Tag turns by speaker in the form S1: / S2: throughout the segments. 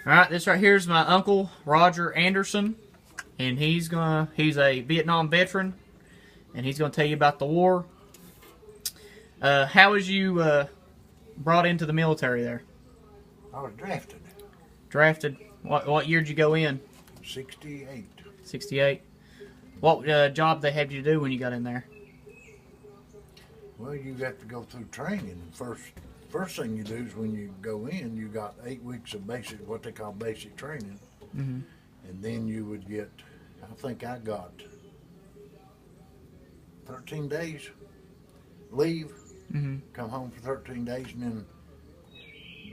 S1: All right, this right here is my uncle Roger Anderson, and he's a Vietnam veteran, and he's gonna tell you about the war. How was you brought into the military there?
S2: I was drafted.
S1: Drafted. What year did you go in?
S2: 68.
S1: 68. What job they had you do when you got in there?
S2: Well, you got to go through training. First thing you do is when you go in, you got 8 weeks of basic, what they call basic training.
S1: Mm-hmm.
S2: And then you would get, I think I got 13 days leave,
S1: Mm-hmm.
S2: come home for 13 days, and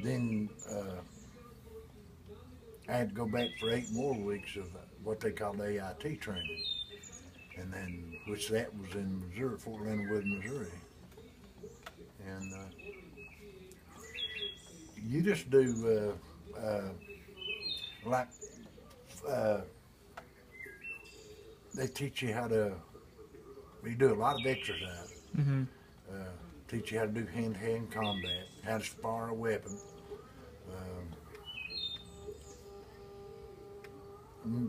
S2: then I had to go back for 8 more weeks of what they call the AIT training. And then, which that was in Missouri, Fort Leonard Wood, Missouri. And you just do they teach you how to, you do a lot of exercise.
S1: Mm-hmm.
S2: Teach you how to do hand-to-hand combat, how to spar a weapon.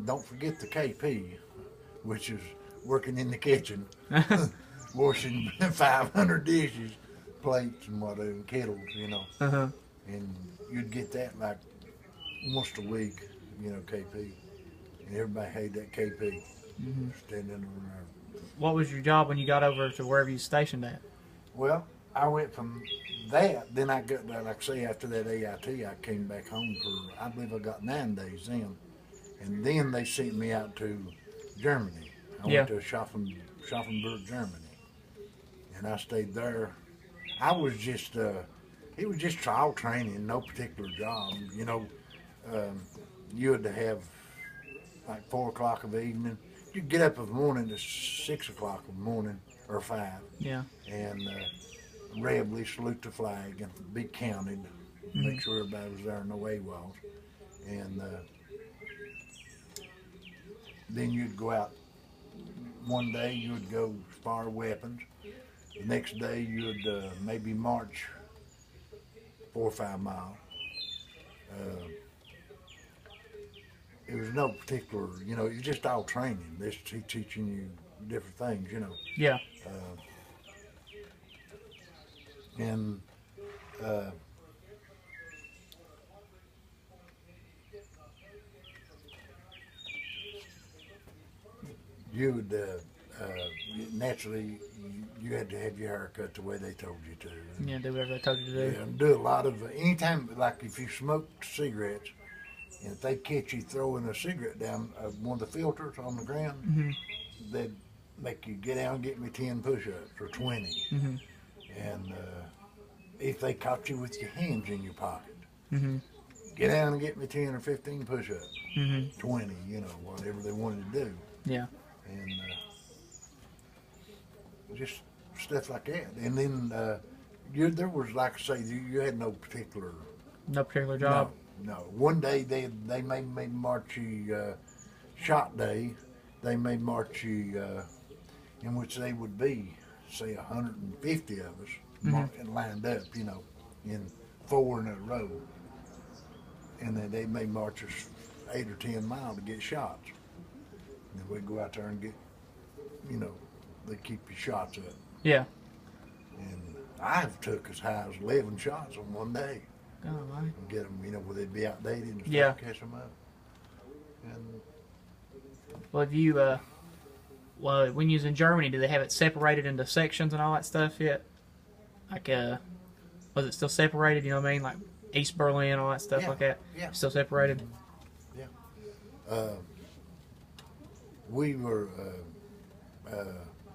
S2: Don't forget the KP, which is working in the kitchen, washing 500 dishes, plates and whatever, kettles, you know.
S1: Uh-huh.
S2: And you'd get that like once a week, you know, KP. And everybody hated that KP,
S1: Mm-hmm.
S2: standing over there.
S1: What was your job when you got over to wherever you stationed at?
S2: Well, I went from that, then I got, like I say, after that AIT, I came back home for, I believe I got 9 days then. And then they sent me out to Germany. I went to Schaffenburg, Germany. And I stayed there. I was just, it was just trial training, no particular job. You know, you had to have like 4 o'clock of the evening. You'd get up in the morning to 6 o'clock in the morning, or 5.
S1: Yeah.
S2: And reverently salute the flag and be counted.
S1: Mm-hmm.
S2: Make sure everybody was there, no AWOLs. And then you'd go out. One day you would go spar weapons. The next day you would maybe march 4 or 5 miles. It was no particular, you know, it was just all training. They're teaching you different things, you know.
S1: Yeah.
S2: And you would naturally you had to have your hair cut the way they told you to.
S1: Yeah, do whatever they told you to do.
S2: Yeah, and do a lot of anytime, like if you smoked cigarettes, and if they catch you throwing a cigarette down one of the filters on the ground,
S1: Mm-hmm.
S2: they'd make you get down and get me 10 push-ups or 20.
S1: Mm-hmm.
S2: And if they caught you with your hands in your pocket,
S1: Mm-hmm.
S2: get down and get me 10 or 15 push-ups,
S1: Mm-hmm.
S2: 20, you know, whatever they wanted to do.
S1: Yeah.
S2: And just stuff like that. And then there was, like I say, you had no particular
S1: No particular job.
S2: No. One day they made me march you shot day. They made march you in which they would be, say, 150 of us
S1: Mm-hmm.
S2: lined up, you know, in 4 in a row. And then they made march us 8 or 10 miles to get shots. And then we'd go out there and get, you know, they keep your shots up.
S1: Yeah.
S2: And I've took as high as 11 shots on one day.
S1: Oh, right.
S2: And get them, you know, where they'd be outdated and stuff,
S1: Yeah.
S2: catch them up. And
S1: Well, have you, when you was in Germany, did they have it separated into sections and all that stuff yet? Like, was it still separated, you know what I mean? Like East Berlin, all that stuff
S2: Yeah.
S1: like that?
S2: Yeah.
S1: Still separated?
S2: we were,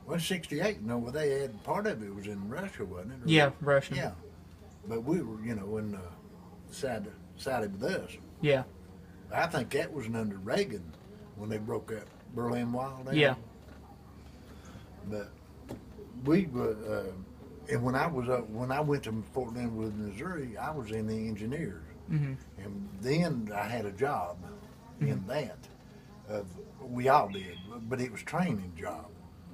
S2: well, 68, no, well, they had, part of it was in Russia, wasn't it? Or-
S1: Yeah, Russian.
S2: Yeah. But we were, you know, in sided with us.
S1: Yeah.
S2: I think that was under Reagan when they broke that Berlin Wall down.
S1: Yeah.
S2: But we were, and when I went to Fort Leonard Wood, Missouri, I was in the engineers.
S1: Mm-hmm.
S2: And then I had a job in that. We all did, but it was training job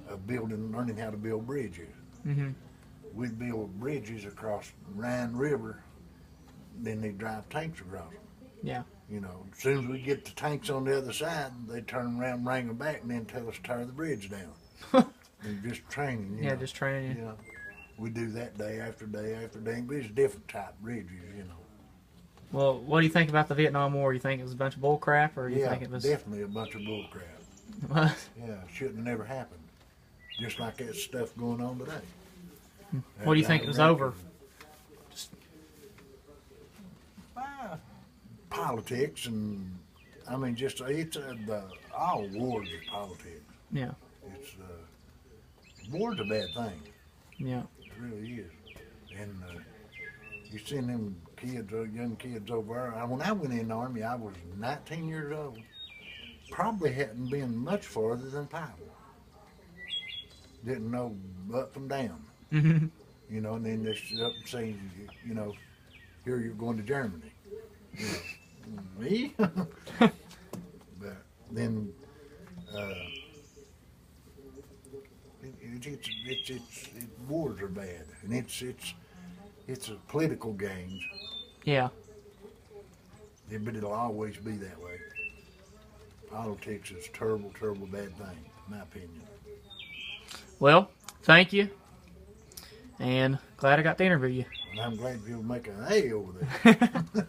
S2: of learning how to build bridges.
S1: Mm-hmm.
S2: We'd build bridges across Rhine River, then they'd drive tanks across them.
S1: Yeah.
S2: You know, as soon as we get the tanks on the other side, they turn around, and bring them back, and then tell us to tear the bridge down. And just training. You
S1: Yeah,
S2: know.
S1: just training you.
S2: Yeah. We do that day after day after day, but it's different type bridges, you know.
S1: Well, what do you think about the Vietnam War? You think it was a bunch of bull crap, or you
S2: Yeah,
S1: think it was
S2: definitely a bunch of bull crap.
S1: Well,
S2: Yeah, shouldn't have never happened. Just like that stuff going on today.
S1: what do you think it was over?
S2: Politics and I mean, just it's all wars is politics.
S1: Yeah.
S2: It's war's a bad thing.
S1: Yeah.
S2: It really is. And you seen them kids, young kids over there. When I went in the Army, I was 19 years old. Probably hadn't been much farther than Powell. Didn't know up from down.
S1: Mm-hmm.
S2: You know, and then they stood up and say, you know, here you're going to Germany. You know, me? But then wars are bad, and it's a political games.
S1: Yeah.
S2: Yeah, but it'll always be that way. Politics is a terrible, terrible bad thing, in my opinion.
S1: Well, thank you, and glad I got to interview you.
S2: And I'm glad people make an A over there.